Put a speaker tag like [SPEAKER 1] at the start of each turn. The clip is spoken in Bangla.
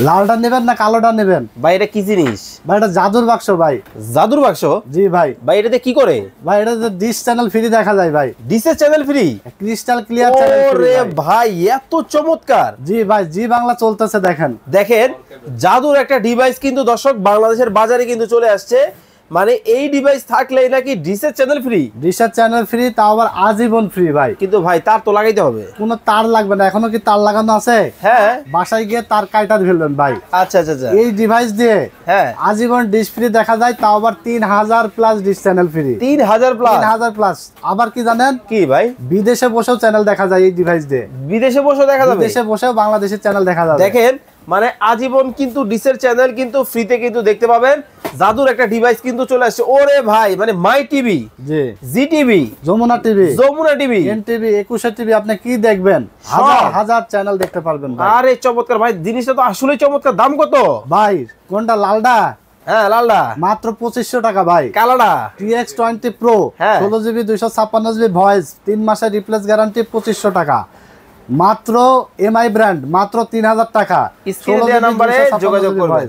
[SPEAKER 1] লালটা নেবেন না কালোটা নেবেন?
[SPEAKER 2] ভাই এটা কি জিনিস?
[SPEAKER 1] ভাই এটা জাদুর বাক্স ভাই।
[SPEAKER 2] জাদুর বাক্স?
[SPEAKER 1] জি ভাই।
[SPEAKER 2] ভাই এটাতে কি করে?
[SPEAKER 1] ভাই এটাতে ডিশ চ্যানেল ফ্রি দেখা যায় ভাই।
[SPEAKER 2] ডিশের channel free?
[SPEAKER 1] Crystal clear channel free.
[SPEAKER 2] ওরে ভাই এত চমৎকার!
[SPEAKER 1] জি ভাই, জি বাংলা চলতেছে দেখেন।
[SPEAKER 2] দেখেন জাদুর একটা ডিভাইস কিন্তু দর্শক বাংলাদেশের বাজারে কিন্তু চলে আসছে। মানে এই ডিভাইস থাকলেই নাকি ডিশের চ্যানেল ফ্রি?
[SPEAKER 1] ডিশের চ্যানেল ফ্রি, তাও আবার আজীবন ফ্রি ভাই।
[SPEAKER 2] কিন্তু ভাই তার তো লাগাইতে হবে।
[SPEAKER 1] কোনো তার লাগবে না। এখনো কি তার লাগানো আছে?
[SPEAKER 2] হ্যাঁ।
[SPEAKER 1] বাসায় গিয়ে তার কাইটা ফেলবেন ভাই।
[SPEAKER 2] আচ্ছা আচ্ছা আচ্ছা।
[SPEAKER 1] এই ডিভাইস দিয়ে
[SPEAKER 2] হ্যাঁ
[SPEAKER 1] আজীবন ডিশ ফ্রি দেখা যায়, তাও আবার 3000 plus dish channel free.
[SPEAKER 2] 3000 plus?
[SPEAKER 1] 3000 plus. আবার কি জানেন?
[SPEAKER 2] কি ভাই?
[SPEAKER 1] বিদেশে বসেও চ্যানেল দেখা যায় এই ডিভাইস দিয়ে।
[SPEAKER 2] বিদেশে বসে দেখা যাবে?
[SPEAKER 1] বিদেশে বসেও বাংলাদেশের চ্যানেল দেখা যাবে।
[SPEAKER 2] দেখেন মানে আজীবন কিন্তু ডিশের চ্যানেল কিন্তু ফ্রিতে কিন্তু দেখতে পাবেন। জাদুর একটা ডিভাইস কিন্তু চলে আসছে। ওরে ভাই মানে my TV,
[SPEAKER 1] Zee,
[SPEAKER 2] Zee TV,
[SPEAKER 1] Jamuna TV,
[SPEAKER 2] Jamuna TV,
[SPEAKER 1] N TV, 21 TV, আপনি কি দেখবেন? হাজার হাজার চ্যানেল দেখতে পারবেন ভাই।
[SPEAKER 2] আরে চমৎকার ভাই, জিনিসটা তো আসলেই চমৎকার। দাম কত
[SPEAKER 1] ভাই? কোনটা? লালডা?
[SPEAKER 2] হ্যাঁ লালডা।
[SPEAKER 1] মাত্র 2500 টাকা ভাই।
[SPEAKER 2] কালাডা?
[SPEAKER 1] TX20 Pro,
[SPEAKER 2] হ্যাঁ
[SPEAKER 1] 16GB 256GB ভয়েস, 3 মাসের রিপ্লেস গ্যারান্টি, 2500 টাকা মাত্র। এমআই ব্র্যান্ড, মাত্র 3000 টাকা।
[SPEAKER 2] স্ক্রিনে দেওয়া নম্বরে যোগাযোগ করবেন।